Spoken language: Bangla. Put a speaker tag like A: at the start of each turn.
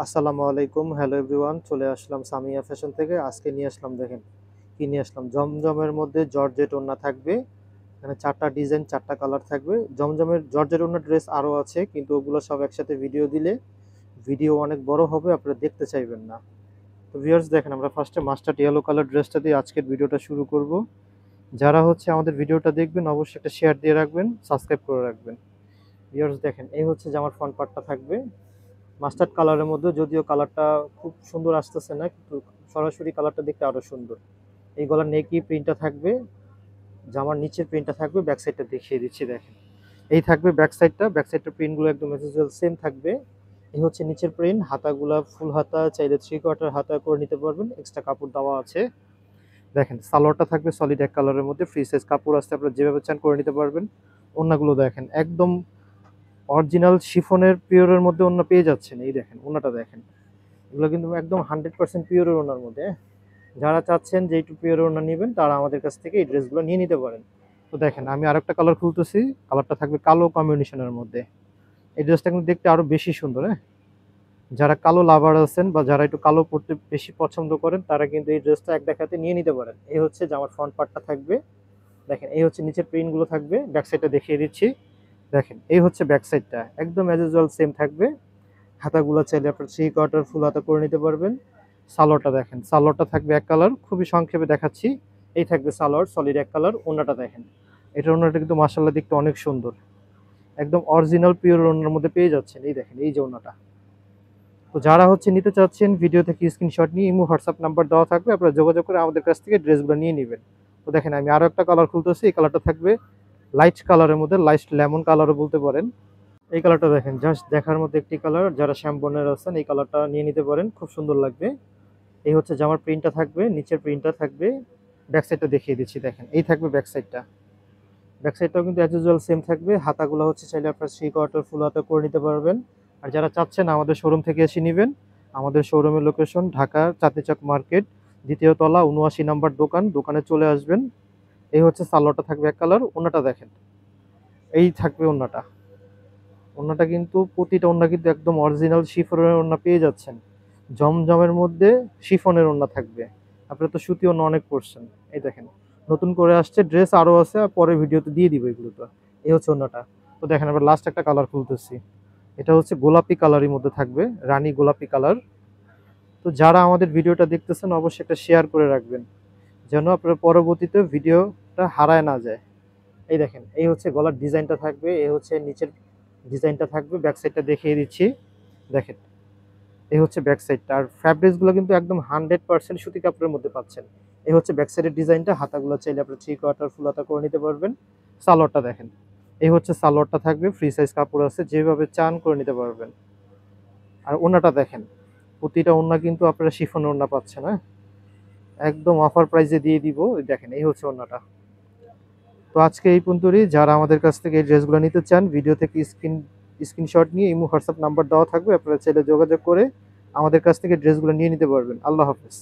A: আসসালামু আলাইকুম, হ্যালো এভরিওয়ান। চলে আসলাম সামিয়া ফ্যাশন থেকে। আজকে নিয়ে আসলাম, দেখেন কি নিয়ে আসলাম। জমজমের মধ্যে জর্জেট ওড়না থাকবে। এখানে 4টা ডিজাইন, 4টা কালার থাকবে। জমজমের জর্জেট ওড়না ড্রেস আরও আছে, কিন্তু ওগুলো সব একসাথে ভিডিও দিলে ভিডিও অনেক বড় হবে, আপনারা দেখতে চাইবেন না। তো ভিউয়ার্স দেখেন, আমরা ফার্স্টে মাস্টার্ড ইয়েলো কালার ড্রেসটা দিয়ে আজকের ভিডিওটা শুরু করব। যারা আমাদের ভিডিওটা দেখবেন অবশ্যই একটা শেয়ার দিয়ে রাখবেন, সাবস্ক্রাইব করে রাখবেন। ভিউয়ার্স দেখেন, এই হচ্ছে জামার ফ্রন্ট পার্টটা থাকবে মাস্টার্ড কালারের মধ্যে, যদিও কালারটা খুব সুন্দর আসতেছে না, কিন্তু সরাসরি কালারটা দেখতে আরো সুন্দর। এই গলার নেকি প্রিন্টটা থাকবে, জামার নিচের প্রিন্টটা থাকবে, ব্যাক সাইডটা দেখিয়ে দিচ্ছি দেখেন। এই থাকবে ব্যাক সাইডটার প্রিন্টগুলো একদম ম্যাচিং সেম থাকবে। এই হচ্ছে নিচের প্রিন্ট, হাতাগুলা ফুল হাতা, চাইলে 3/4 হাতা করে নিতে পারবেন, এক্সট্রা কাপড় দেওয়া আছে। দেখেন সালোয়ারটা থাকবে সলিড এক কালারের মধ্যে, ফ্রি সাইজ কাপড় আছে, আপনারা যেভাবে চান করে নিতে পারবেন। ওড়নাগুলো দেখেন একদম অরিজিনাল শিফনের পিওরের মধ্যে ওড়না পেয়ে যাচ্ছেন। এই দেখেন ওড়নাটা দেখেন, এগুলো কিন্তু একদম 100% পিওরের ওড়নার মধ্যে। যারা চাচ্ছেন যে একটু পিওরের ওড়না নেবেন, তারা আমাদের কাছ থেকে এই ড্রেসগুলো নিয়ে নিতে পারেন। তো দেখেন আমি আরেকটা কালার খুলতেছি, কালারটা থাকবে কালো কম্বিনেশনের মধ্যে। এই ড্রেসটা কিন্তু দেখতে আরো বেশি সুন্দর। হ্যাঁ, যারা কালো লাভার আছেন বা যারা একটু কালো পরতে বেশি পছন্দ করেন, তারা কিন্তু এই ড্রেসটা এক দেখাতে নিয়ে নিতে পারেন। এই হচ্ছে জামার ফ্রন্ট পার্টটা থাকবে, দেখেন এই হচ্ছে নিচের প্রিন্টগুলো থাকবে। ব্যাক সাইডটা দেখিয়ে দিচ্ছি, দেখেন এই হচ্ছে ব্যাক সাইডটা, একদম অ্যাজ ইউজুয়াল সেম থাকবে। হাতাগুলো চাইলে আপনার 3/4 ফুল হাতা করে নিতে পারবেন। সালোয়ারটা দেখেন, সালোয়ারটা থাকবে এক কালার, খুবই সংক্ষেপে দেখাচ্ছি। এই থাকবে সালোয়ার সলিড এক কালার। ওড়নাটা দেখেন, এটার ওড়নাটা কিন্তু মাশাআল্লাহ দেখতে অনেক সুন্দর, একদম অরিজিনাল পিওর ওড়নার মধ্যে পেয়ে যাচ্ছেন। এই দেখেন এই যে ওড়নাটা। তো যারা নিতে চাচ্ছেন, ভিডিও থেকে স্ক্রিনশট নিয়ে ইমো হোয়াটসঅ্যাপ নাম্বার দেওয়া থাকবে, আপনারা যোগাযোগ করে আমাদের কাছ থেকে ড্রেসগুলো নিয়ে নেবেন। তো দেখেন আমি আরো একটা কালার খুলতেছি, এই কালারটা থাকবে লাইট কালারের মধ্যে, লাইট লেমন কালারও বলতে পারেন। এই কালারটা দেখেন, জাস্ট দেখার মধ্যে একটি কালার। যারা শ্যামবর্ণের আছেন এই কালারটা নিয়ে নিতে পারেন, খুব সুন্দর লাগবে। এই হচ্ছে জামার প্রিন্টটা থাকবে, নিচের প্রিন্টটা থাকবে। ব্যাক সাইডটা দেখিয়ে দিচ্ছি, দেখেন এই থাকবে ব্যাক সাইডটা। ব্যাক সাইডটাও কিন্তু অ্যাজ ইউজুয়াল সেম থাকবে। হাতাগুলো চাইলে আপনার 3/4 ফুল হাতা করে নিতে পারবেন। আর যারা চাচ্ছেন আমাদের শোরুম থেকে এসে নেবেন, আমাদের শোরুমের লোকেশন ঢাকা চাঁদনীচক মার্কেট, দ্বিতীয় তলা, 79 নাম্বার দোকান। দোকানে চলে আসবেন। এই হচ্ছে সালোয়ারটা থাকবে এক কালার। ওড়নাটা দেখেন, এই থাকবে ওড়নাটা। ওড়নাটা কিন্তু প্রতিটা ওড়না কিন্তু একদম অরিজিনাল শিফনের ওড়না পেয়ে যাচ্ছেন। জমজমের মধ্যে শিফনের ওড়না থাকবে। আপনারা তো সুতি ওড়না অনেক পরছেন। এই দেখেন নতুন করে আসছে, ড্রেস আরো আছে, আর পরে ভিডিওতে দিয়ে দিব এগুলো। তো এই হচ্ছে ওড়নাটা। তো দেখেন আমরা লাস্ট একটা কালার খুলতেছি, এটা হচ্ছে গোলাপি কালারের মধ্যে থাকবে, রানী গোলাপি কালার। তো যারা আমাদের ভিডিওটা দেখতেছেন অবশ্যই একটা শেয়ার করে রাখবেন, যেন আপনার পরবর্তীতে ভিডিওটা হারায় না যায়। এই দেখেন এই হচ্ছে গলার ডিজাইনটা থাকবে, এই হচ্ছে নিচের ডিজাইনটা থাকবে। ব্যাক সাইডটা দেখিয়ে দিচ্ছি, দেখেন এই হচ্ছে ব্যাক সাইডটা। আর ফ্যাব্রিক্সগুলো কিন্তু একদম 100% সুতি কাপড়ের মধ্যে পাচ্ছেন। এই হচ্ছে ব্যাক সাইডের ডিজাইনটা। হাতাগুলো চাইলে আপনার 3/4 ফুল হাতা করে নিতে পারবেন। সালোয়ারটা দেখেন, এই হচ্ছে সালোয়ারটা থাকবে, ফ্রি সাইজ কাপড় আছে, যেভাবে চান করে নিতে পারবেন। আর ওড়নাটা দেখেন, প্রতিটা ওড়না কিন্তু আপনারা শিফন ওড়না পাচ্ছেন। হ্যাঁ, একদম অফার প্রাইসে দিয়ে দিব। দেখেন এই হচ্ছে ওড়নাটা। তো আজকে এই পর্যন্তই। যারা আমাদের কাছ থেকে এই ড্রেসগুলো নিতে চান, ভিডিও থেকে স্ক্রিনশট নিয়ে ইমো হোয়াটসঅ্যাপ নাম্বার দেওয়া থাকবে, আপনারা চাইলে যোগাযোগ করে আমাদের কাছ থেকে ড্রেসগুলো নিয়ে নিতে পারবেন। আল্লাহ হাফেজ।